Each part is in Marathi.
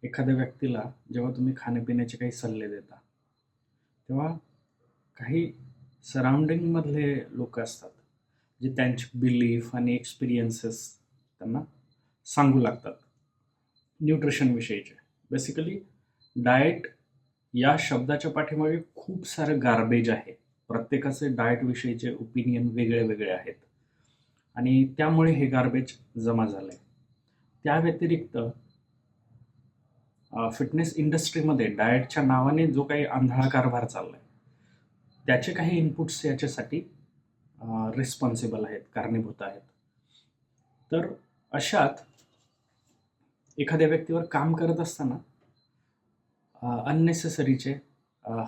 एखाद्या व्यक्तीला जेव्हा तुम्ही खाण्यापिण्याचे काही सल्ले देता, तेव्हा काही सराउंडिंगमधले लोक असतात, जे त्यांचे बिलीफ आणि एक्सपिरियन्सेस त्यांना सांगू लागतात न्यूट्रिशन विषयीचे. बेसिकली डाएट या शब्दाच्या पाठीमागे खूप सारं गार्बेज आहे. प्रत्येकाचे डाएट विषयीचे ओपिनियन वेगळे वेगळे आहेत आणि त्यामुळे हे गार्बेज जमा झालंय. त्या व्यतिरिक्त फिटनेस इंडस्ट्रीमध्ये डाएटच्या नावाने जो काही आंधळा कारभार चाललाय, त्याचे काही इनपुट्स याच्यासाठी रिस्पॉन्सिबल आहेत, कारणीभूत आहेत. तर अशात एखाद्या व्यक्तीवर काम करत असताना अननेसेसरीचे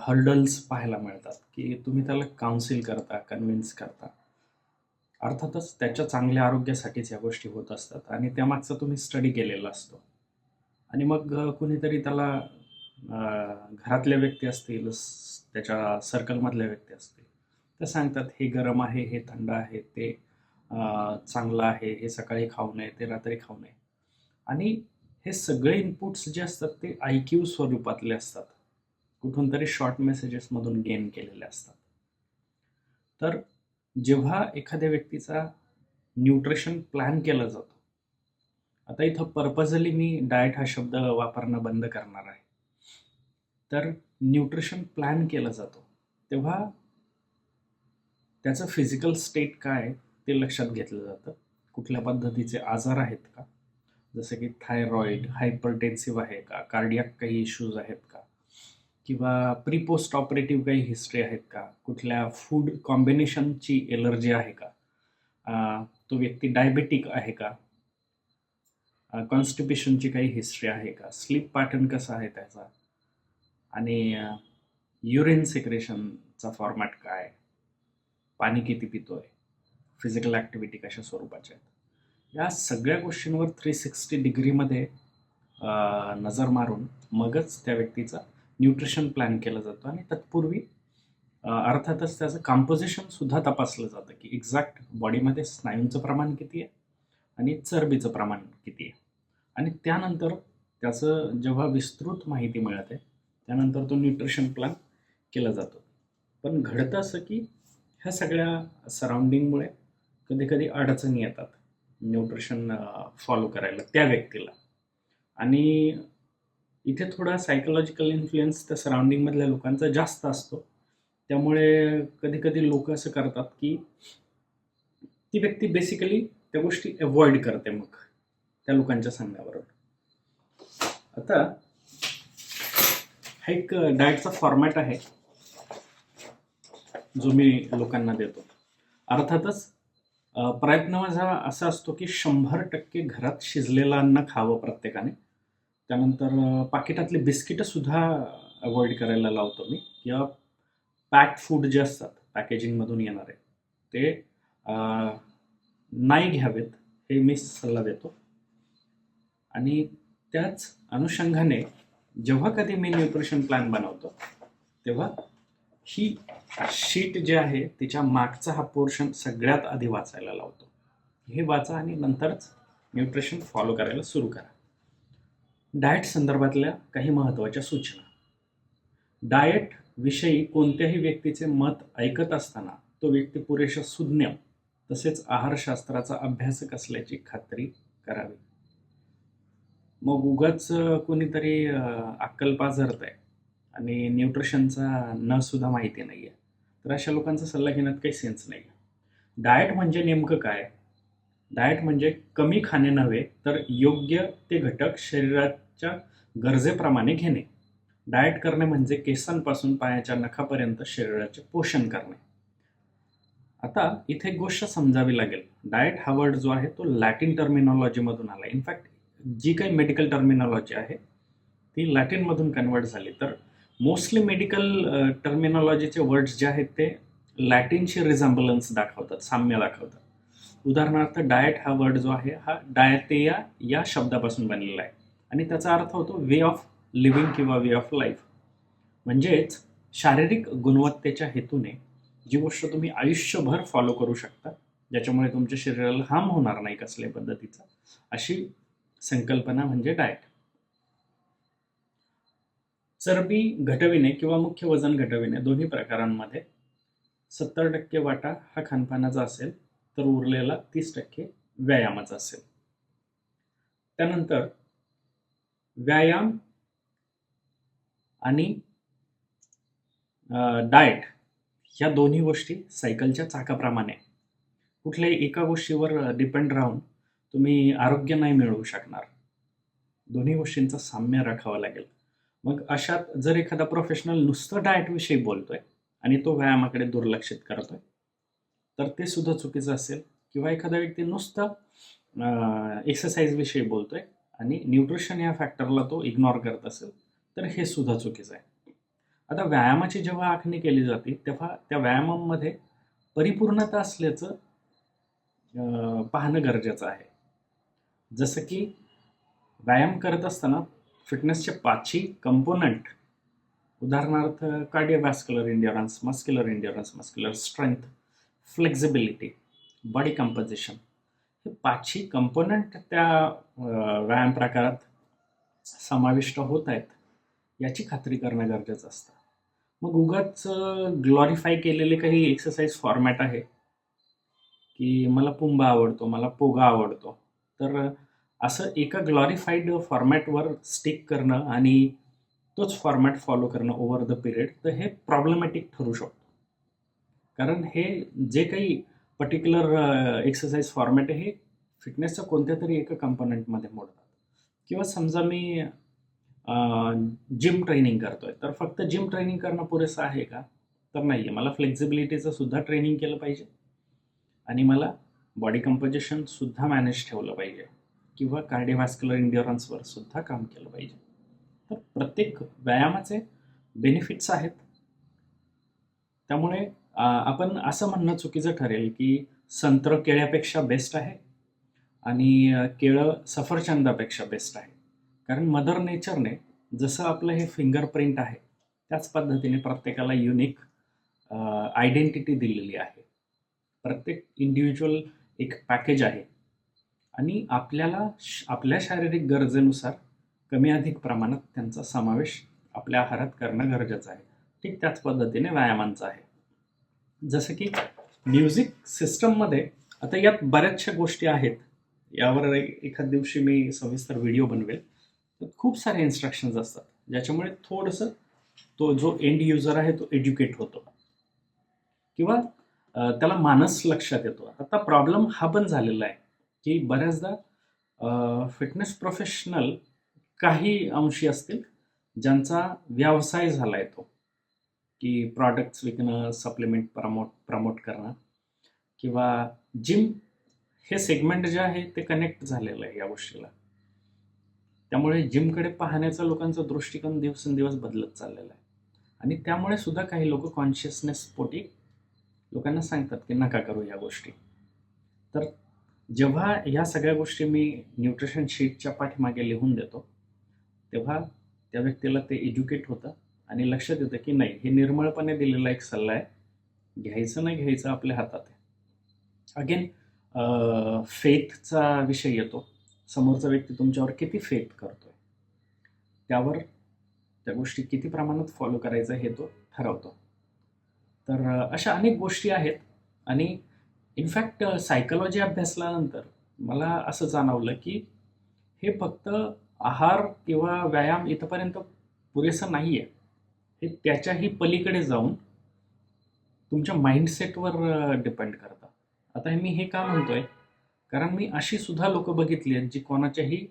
हर्डल्स पाहायला मिळतात, की तुम्ही त्याला काउन्सिल करता, कन्व्हिन्स करता. अर्थातच त्याच्या चांगल्या आरोग्यासाठीच या गोष्टी होत असतात आणि त्यामागचा तुम्ही स्टडी केलेला असतो. आणि मग कुणीतरी त्याला घरातल्या व्यक्ती असतील, त्याच्या सर्कलमधल्या व्यक्ती असतील, त्या सांगतात हे गरम आहे, हे थंड आहे, ते चांगलं आहे, हे सकाळी खाऊ नये, ते रात्री खाऊ नये. आणि हे सगळे इनपुट्स जे असतात ते IQ स्वरूपातले असतात, कुठून तरी शॉर्ट मेसेजेसमधून गेन केलेले असतात. तर जेव्हा एखाद्या व्यक्तीचा न्यूट्रिशन प्लॅन केला जातो, आता इथं पर्पजली मी डाएट हा शब्द वापरणं बंद करणार आहे. तर न्यूट्रिशन प्लॅन केला जातो तेव्हा त्याचं फिजिकल स्टेट काय ते लक्षात घेतलं जातं. कुठल्या पद्धतीचे आजार आहेत का, जसं की थायरॉइड, हायपरटेन्सिव्ह आहे का, कार्डियाक काही इश्यूज आहेत का, किंवा प्री पोस्ट ऑपरेटिव्ह काही हिस्ट्री आहेत का, कुठल्या फूड कॉम्बिनेशनची एलर्जी आहे का, तो व्यक्ती डायबेटिक आहे का, कॉन्स्टिपेशनची काही हिस्ट्री आहे का, स्लीप पॅटर्न कसा आहे त्याचा, आणि युरिन सेक्रेशनचा फॉर्मॅट काय, पाणी किती पितोय, फिजिकल ॲक्टिव्हिटी कशा स्वरूपाच्या आहेत. या सगळ्या गोष्टींवर 360 डिग्रीमध्ये नजर मारून मगच त्या व्यक्तीचा न्यूट्रिशन प्लॅन केला जातो. आणि तत्पूर्वी अर्थातच त्याचं कंपोजिशन सुद्धा तपासलं जातं, की एक्झॅक्ट बॉडीमध्ये स्नायूंचं प्रमाण किती आहे आणि चरबीचं प्रमाण किती आहे. आणि त्यानंतर त्याचं जेव्हा विस्तृत माहिती मिळते, त्यानंतर तो न्यूट्रिशन प्लॅन केला जातो. पण घडतं असं की ह्या सगळ्या सराउंडिंगमुळे कधी कधी अडचणी येतात न्यूट्रिशन फॉलो करायला त्या व्यक्तीला. आणि इथे थोडा सायकोलॉजिकल इन्फ्लुएन्स त्या सराउंडिंगमधल्या लोकांचा जास्त असतो. त्यामुळे कधी कधी लोक असं करतात की ती व्यक्ती बेसिकली त्या गोष्टी अवॉइड करते मग त्या लोकांच्या सांगण्यावरून. आता हा एक डाएटचा फॉर्मॅट आहे जो मी लोकांना देतो. अर्थातच प्रयत्न माझा असा असतो की 100% घरात शिजलेलं अन्न खावं प्रत्येकाने. त्यानंतर पाकिटातले बिस्किटं सुद्धा अवॉइड करायला लावतो मी, किंवा पॅक्ड फूड जे असतात पॅकेजिंगमधून येणारे ते नाही घ्यावेत, हे मी सल्ला देतो. आणि त्याच अनुषंगाने जेव्हा कधी मी न्यूट्रिशन प्लॅन बनवतो तेव्हा ही शीट जे आहे तिच्या मागचा हा पोर्शन सगळ्यात आधी वाचायला लावतो. हे वाचा आणि नंतरच न्यूट्रिशन फॉलो करायला सुरू करा. डाएट संदर्भातल्या काही महत्त्वाच्या सूचना. डाएट विषयी कोणत्याही व्यक्तीचे मत ऐकत असताना तो व्यक्ती पुरेशा सुज्ञ तसेच आहारशास्त्राचा अभ्यासक असल्याची खात्री करावी. मग उगाच कोणीतरी अक्कल पाझरत आहे आणि न्यूट्रिशनचा न सुद्धा माहिती नाही आहे, तर अशा लोकांचा सल्ला घेण्यात काही सेन्स नाही. डाएट म्हणजे नेमकं काय? डाएट म्हणजे कमी खाणे नव्हे, तर योग्य ते घटक शरीराच्या गरजेप्रमाणे घेणे. डाएट करणे म्हणजे केसांपासून पायाच्या नखापर्यंत शरीराचे पोषण करणे. आता इथे एक गोष्ट समजावी लागेल. डाएट हा वर्ड जो आहे तो लॅटिन टर्मिनॉलॉजीमधून आला. इनफॅक्ट जी काही मेडिकल टर्मिनॉलॉजी आहे ती लॅटिनमधून कन्वर्ट झाली. तर मोस्टली मेडिकल टर्मिनॉलॉजीचे वर्ड्स जे आहेत ते लॅटिनशी रिझम्बलन्स दाखवतात, साम्य दाखवतात. उदाहरणार्थ डाएट हा वर्ड जो आहे हा डायटेया या शब्दापासून बनलेला आहे आणि त्याचा अर्थ होतो वे ऑफ लिव्हिंग किंवा वे ऑफ लाईफ. म्हणजेच शारीरिक गुणवत्तेच्या हेतूने जी गोष्ट तुम्ही आयुष्यभर फॉलो करू शकता, ज्याच्यामुळे तुमच्या शरीराला हार्म होणार नाही कसल्याही पद्धतीचा, अशी संकल्पना म्हणजे डाएट. चरबी घटविणे किंवा मुख्य वजन घटविणे दोन्ही प्रकारांमध्ये 70% वाटा हा खानपानाचा असेल, तर उरलेला 30% व्यायामाचा असेल. त्यानंतर व्यायाम आणि डाएट ह्या दोन्ही गोष्टी सायकलच्या चाकाप्रमाणे कुठल्याही एका गोष्टीवर डिपेंड राहून तुम्ही आरोग्य नाही मिळवू शकणार. दोन्ही गोष्टींचं साम्य राखावं लागेल. मग अशात जर एखादा प्रोफेशनल नुसतं डाएटविषयी बोलतोय आणि तो व्यायामाकडे दुर्लक्षित करतोय, तर ते सुद्धा चुकीचं असेल. किंवा एखादा व्यक्ती नुसतं एक्सरसाइजविषयी बोलतोय आणि न्यूट्रिशन या फॅक्टरला तो इग्नॉर करत असेल, तर हे सुद्धा चुकीचं आहे. आता व्यायामाची जेव्हा आखणी केली जाते तेव्हा त्या व्यायामामध्ये परिपूर्णता असल्याचं पाहणं गरजेचं आहे. जसं की व्यायाम करत असताना फिटनेसचे 5ही कंपोनंट, उदाहरणार्थ cardiovascular endurance, muscular strength, flexibility, body composition, हे 5ही कंपोनंट त्या व्यायाम प्रकारात समाविष्ट होत आहेत याची खात्री करणं गरजेचं असतं. मग उगाच ग्लॉरिफाय केलेले काही एक्सरसाइज फॉर्मॅट आहे की मला पुंबा आवडतो, मला पोगा आवडतो, तर असं एका ग्लॉरिफाईड फॉर्मॅटवर स्टिक करणं आणि तोच फॉर्मॅट फॉलो करणं ओव्हर द पिरियड, तर हे प्रॉब्लेमॅटिक ठरू शकतो. कारण हे जे काही पर्टिक्युलर एक्सरसाइज फॉर्मॅट आहे हे फिटनेसच्या कोणत्या तरी एका कंपोनंटमध्ये मोडतात. किंवा समजा मी जिम ट्रेनिंग करतोय, तर फक्त जिम ट्रेनिंग करणं पुरेसं आहे का? तर नाही आहे. मला फ्लेक्झिबिलिटीचं सुद्धा ट्रेनिंग केलं पाहिजे आणि मला बॉडी कंपोजिशन सुद्धा मॅनेज ठेवलं पाहिजे किंवा कार्डिओव्हॅस्क्युलर एंड्युरन्सवर सुद्धा काम केलं पाहिजे. तर प्रत्येक व्यायामाचे बेनिफिट्स आहेत. त्यामुळे आपण असं म्हणणं चुकीचं ठरेल की संत्र केळ्यापेक्षा बेस्ट आहे आणि केळं सफरचंदापेक्षा बेस्ट आहे. कारण मदर नेचरने जसं आपलं हे फिंगरप्रिंट आहे त्याच पद्धतीने प्रत्येकाला युनिक आयडेंटिटी दिलेली आहे. प्रत्येक इंडिव्हिज्युअल एक पॅकेज आहे आणि आपल्याला आपल्या शारीरिक गरजेनुसार कमी अधिक प्रमाणात त्यांचा समावेश आपल्या आहारात करणं गरजेचं आहे. ठीक त्याच पद्धतीने व्यायामांचं आहे. जसं की म्युझिक सिस्टममध्ये आता यात बऱ्याचशा गोष्टी आहेत. यावर एखाद दिवशी मी सविस्तर व्हिडिओ बनवेल. खूप सारे इन्स्ट्रक्शन्स असतात ज्याच्यामुळे थोडंसं तो जो एंड युजर आहे तो एज्युकेट होतो किंवा त्याला मानस लक्षात येतो. आता प्रॉब्लेम हा पण झालेला आहे की बऱ्याचदा फिटनेस प्रोफेशनल काही अंशी असतील ज्यांचा व्यवसाय झाला आहे तो, की प्रॉडक्ट्स विकणं, सप्लिमेंट प्रमोट करणं किंवा जिम हे सेगमेंट जे आहे ते कनेक्ट झालेलं आहे या गोष्टीला. त्यामुळे जिमकडे पाहण्याचा लोकांचा दृष्टिकोन दिवसेंदिवस बदलत चाललेला आहे आणि त्यामुळे सुद्धा काही लोक कॉन्शियसनेस पोटी लोकांना सांगतात की नका करू या गोष्टी. तर जेव्हा या सगळ्या गोष्टी मी न्यूट्रिशन शीटच्या पाठीमागे लिहून देतो तेव्हा त्या व्यक्तीला ते एज्युकेट होतं आणि लक्षात येतं की नाही, हे निर्मळपणे दिलेला एक सल्ला आहे, घ्यायचं नाही घ्यायचं आपल्या हातात आहे. अगेन फेथचा विषय येतो. समोरचा व्यक्ती तुमच्यावर किती फेथ करतोय त्यावर त्या गोष्टी किती प्रमाणात फॉलो करायचं हे तो ठरवतो. तर अशा अनेक गोष्टी आहेत आणि इनफॅक्ट सायकोलॉजी अभ्यासल्यानंतर मला असं जाणवलं की हे फक्त आहार किंवा व्यायाम इथपर्यंत पुरेसं नाही आहे. हे त्याच्याही पलीकडे जाऊन तुमच्या माइंडसेटवर डिपेंड करतं. आता मी हे का म्हणतोय, कारण मी अशी सुद्धा लोक बघितली आहेत जी कोणाच्याही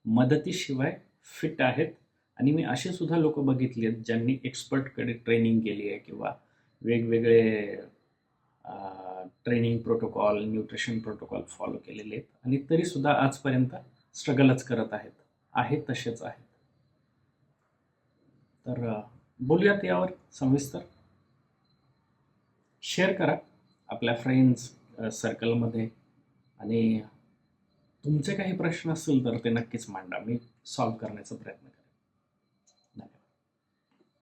मदतीशिवाय फिट आहेत आणि मी अशी सुद्धा लोक बघितली आहेत ज्यांनी एक्सपर्टकडे ट्रेनिंग केली आहे किंवा वेगवेगळे training protocol, nutrition protocol follow केलेले आहेत आणि तरीसुद्धा आजपर्यंत स्ट्रगलच करत आहेत तसेच आहेत. तर बोलूयात यावर सविस्तर. शेअर करा आपल्या फ्रेंड्स सर्कलमध्ये आणि तुमचे काही प्रश्न असतील तर ते नक्कीच मांडा. मी सॉल्व्ह करण्याचा प्रयत्न करेन.